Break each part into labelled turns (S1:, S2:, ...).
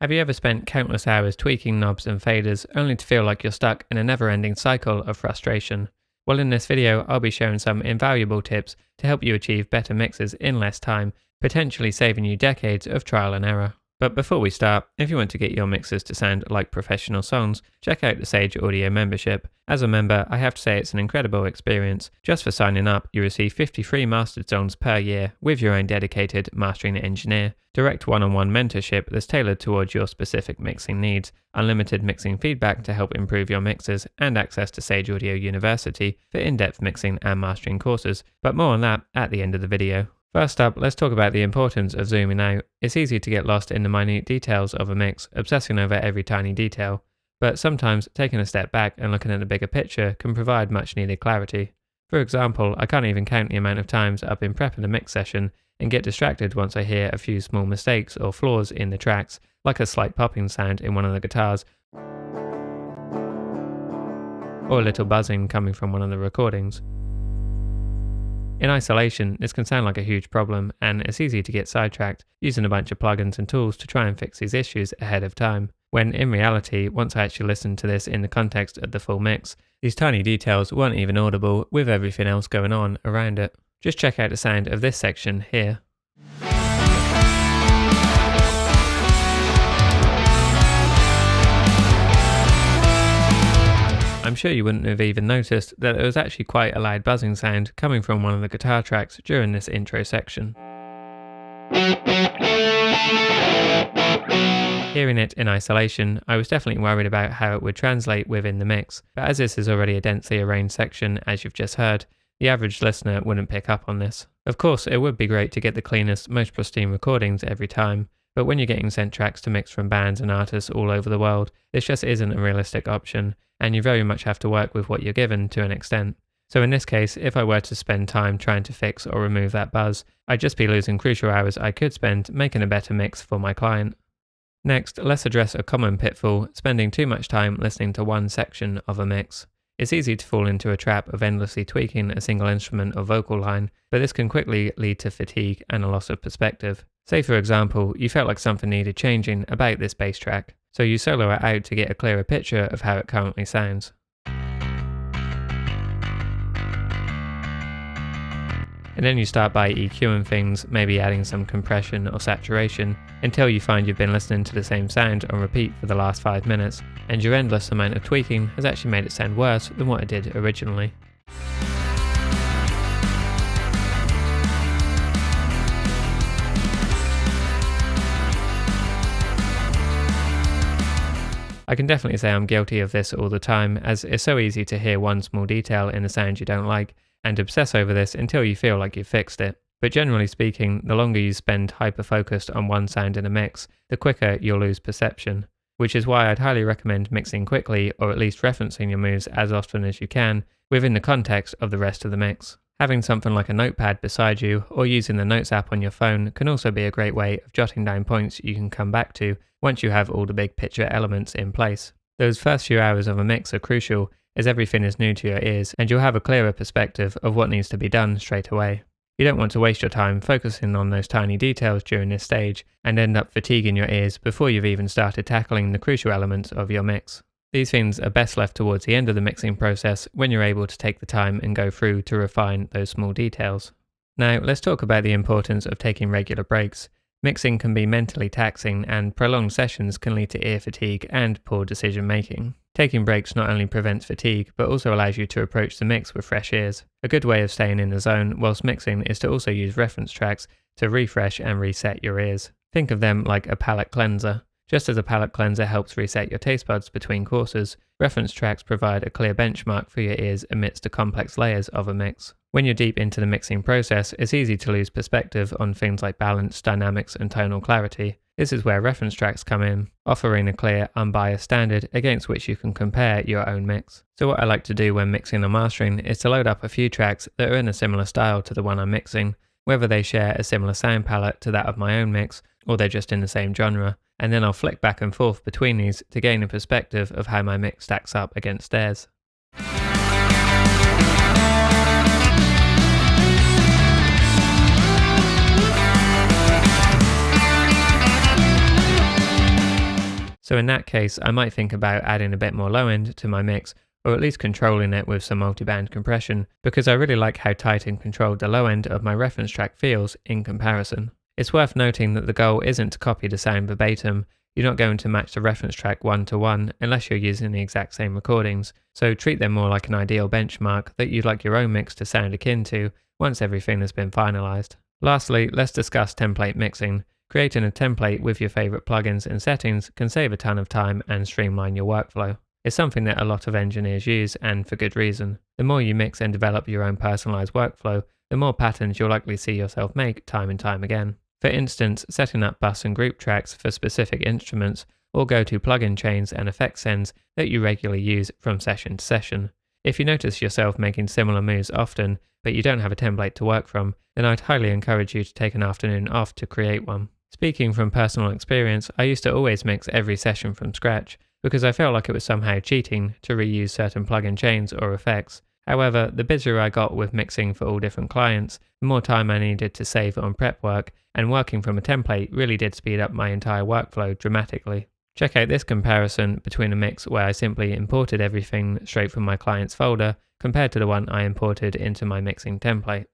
S1: Have you ever spent countless hours tweaking knobs and faders only to feel like you're stuck in a never-ending cycle of frustration? Well, in this video, I'll be sharing some invaluable tips to help you achieve better mixes in less time, potentially saving you decades of trial and error. But before we start, if you want to get your mixes to sound like professional songs, check out the Sage Audio membership. As a member, I have to say it's an incredible experience. Just for signing up, you receive 50 free mastered songs per year with your own dedicated mastering engineer, direct one-on-one mentorship that's tailored towards your specific mixing needs, unlimited mixing feedback to help improve your mixes, and access to Sage Audio University for in-depth mixing and mastering courses. But more on that at the end of the video. First up, let's talk about the importance of zooming out. It's easy to get lost in the minute details of a mix, obsessing over every tiny detail. But sometimes taking a step back and looking at the bigger picture can provide much needed clarity. For example, I can't even count the amount of times I've been prepping a mix session and get distracted once I hear a few small mistakes or flaws in the tracks, like a slight popping sound in one of the guitars, or a little buzzing coming from one of the recordings. In isolation, this can sound like a huge problem, and it's easy to get sidetracked using a bunch of plugins and tools to try and fix these issues ahead of time. When in reality, once I actually listen to this in the context of the full mix, these tiny details weren't even audible with everything else going on around it. Just check out the sound of this section here. I'm sure you wouldn't have even noticed that there was actually quite a loud buzzing sound coming from one of the guitar tracks during this intro section. Hearing it in isolation, I was definitely worried about how it would translate within the mix, but as this is already a densely arranged section, as you've just heard, the average listener wouldn't pick up on this. Of course, it would be great to get the cleanest, most pristine recordings every time, but when you're getting sent tracks to mix from bands and artists all over the world, this just isn't a realistic option, and you very much have to work with what you're given to an extent. So in this case, if I were to spend time trying to fix or remove that buzz, I'd just be losing crucial hours I could spend making a better mix for my client. Next, let's address a common pitfall, spending too much time listening to one section of a mix. It's easy to fall into a trap of endlessly tweaking a single instrument or vocal line, but this can quickly lead to fatigue and a loss of perspective. Say for example, you felt like something needed changing about this bass track, so you solo it out to get a clearer picture of how it currently sounds. And then you start by EQing things, maybe adding some compression or saturation, until you find you've been listening to the same sound on repeat for the last 5 minutes, and your endless amount of tweaking has actually made it sound worse than what it did originally. I can definitely say I'm guilty of this all the time, as it's so easy to hear one small detail in a sound you don't like, and obsess over this until you feel like you've fixed it. But generally speaking, the longer you spend hyper-focused on one sound in a mix, the quicker you'll lose perception. Which is why I'd highly recommend mixing quickly, or at least referencing your moves as often as you can, within the context of the rest of the mix. Having something like a notepad beside you, or using the Notes app on your phone can also be a great way of jotting down points you can come back to once you have all the big picture elements in place. Those first few hours of a mix are crucial, as everything is new to your ears, and you'll have a clearer perspective of what needs to be done straight away. You don't want to waste your time focusing on those tiny details during this stage, and end up fatiguing your ears before you've even started tackling the crucial elements of your mix. These things are best left towards the end of the mixing process when you're able to take the time and go through to refine those small details. Now, let's talk about the importance of taking regular breaks. Mixing can be mentally taxing, and prolonged sessions can lead to ear fatigue and poor decision making. Taking breaks not only prevents fatigue, but also allows you to approach the mix with fresh ears. A good way of staying in the zone whilst mixing is to also use reference tracks to refresh and reset your ears. Think of them like a palate cleanser. Just as a palate cleanser helps reset your taste buds between courses, reference tracks provide a clear benchmark for your ears amidst the complex layers of a mix. When you're deep into the mixing process, it's easy to lose perspective on things like balance, dynamics, and tonal clarity. This is where reference tracks come in, offering a clear, unbiased standard against which you can compare your own mix. So what I like to do when mixing or mastering is to load up a few tracks that are in a similar style to the one I'm mixing, whether they share a similar sound palette to that of my own mix, or they're just in the same genre, and then I'll flick back and forth between these to gain a perspective of how my mix stacks up against theirs. So in that case, I might think about adding a bit more low end to my mix, or at least controlling it with some multiband compression, because I really like how tight and controlled the low end of my reference track feels in comparison. It's worth noting that the goal isn't to copy the sound verbatim. You're not going to match the reference track one to one unless you're using the exact same recordings, so treat them more like an ideal benchmark that you'd like your own mix to sound akin to once everything has been finalized. Lastly, let's discuss template mixing. Creating a template with your favorite plugins and settings can save a ton of time and streamline your workflow. It's something that a lot of engineers use, and for good reason. The more you mix and develop your own personalized workflow, the more patterns you'll likely see yourself make time and time again. For instance, setting up bus and group tracks for specific instruments, or go to plugin chains and effect sends that you regularly use from session to session. If you notice yourself making similar moves often, but you don't have a template to work from, then I'd highly encourage you to take an afternoon off to create one. Speaking from personal experience, I used to always mix every session from scratch, because I felt like it was somehow cheating to reuse certain plugin chains or effects. However, the busier I got with mixing for all different clients, the more time I needed to save on prep work, and working from a template really did speed up my entire workflow dramatically. Check out this comparison between a mix where I simply imported everything straight from my client's folder compared to the one I imported into my mixing template.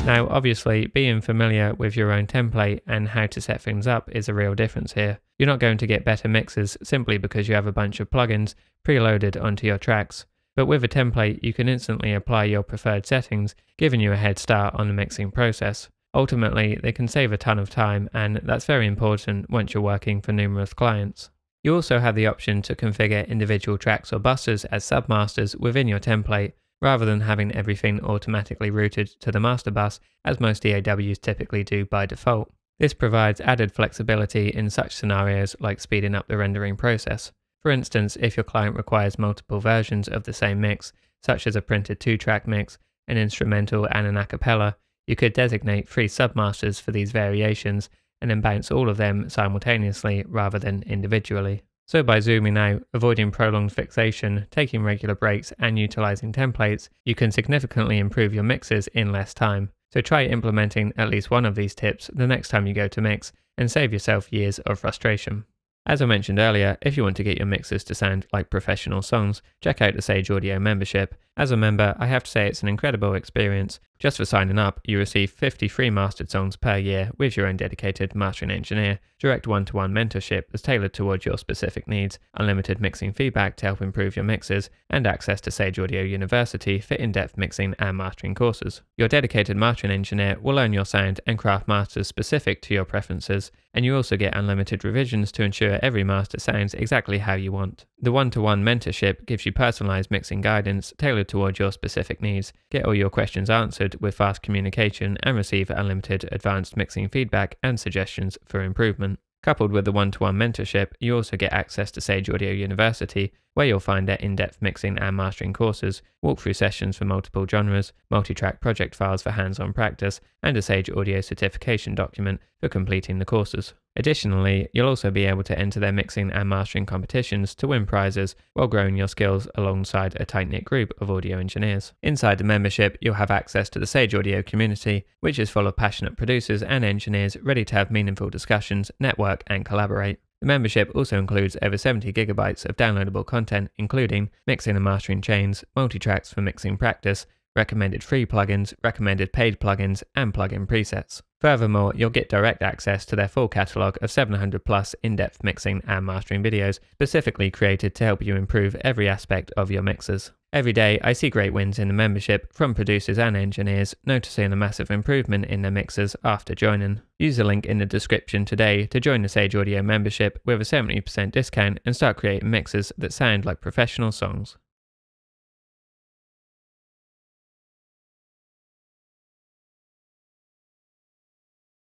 S1: Now, obviously, being familiar with your own template and how to set things up is a real difference here. You're not going to get better mixes simply because you have a bunch of plugins preloaded onto your tracks. But with a template, you can instantly apply your preferred settings, giving you a head start on the mixing process. Ultimately, they can save a ton of time, and that's very important once you're working for numerous clients. You also have the option to configure individual tracks or buses as submasters within your template, rather than having everything automatically routed to the master bus as most DAWs typically do by default. This provides added flexibility in such scenarios like speeding up the rendering process. For instance, if your client requires multiple versions of the same mix, such as a printed 2-track mix, an instrumental and an a cappella, you could designate 3 submasters for these variations and then bounce all of them simultaneously rather than individually. So by zooming out, avoiding prolonged fixation, taking regular breaks and utilizing templates, you can significantly improve your mixes in less time. So try implementing at least one of these tips the next time you go to mix and save yourself years of frustration. As I mentioned earlier, if you want to get your mixes to sound like professional songs, check out the Sage Audio membership. As a member, I have to say it's an incredible experience. Just for signing up, you receive 50 free mastered songs per year with your own dedicated mastering engineer, direct one-to-one mentorship that's tailored towards your specific needs, unlimited mixing feedback to help improve your mixes, and access to Sage Audio University for in-depth mixing and mastering courses. Your dedicated mastering engineer will own your sound and craft masters specific to your preferences, and you also get unlimited revisions to ensure every master sounds exactly how you want. The one-to-one mentorship gives you personalized mixing guidance tailored towards your specific needs. Get all your questions answered with fast communication and receive unlimited advanced mixing feedback and suggestions for improvement. Coupled with the one-to-one mentorship, you also get access to Sage Audio University, where you'll find their in-depth mixing and mastering courses, walkthrough sessions for multiple genres, multi-track project files for hands-on practice, and a Sage Audio certification document for completing the courses. Additionally, you'll also be able to enter their mixing and mastering competitions to win prizes while growing your skills alongside a tight-knit group of audio engineers. Inside the membership, you'll have access to the Sage Audio community, which is full of passionate producers and engineers ready to have meaningful discussions, network, and collaborate. The membership also includes over 70 gigabytes of downloadable content, including mixing and mastering chains, multi-tracks for mixing practice, recommended free plugins, recommended paid plugins, and plugin presets. Furthermore, you'll get direct access to their full catalogue of 700 plus in-depth mixing and mastering videos specifically created to help you improve every aspect of your mixes. Every day, I see great wins in the membership from producers and engineers noticing a massive improvement in their mixes after joining. Use the link in the description today to join the Sage Audio membership with a 70% discount and start creating mixes that sound like professional songs.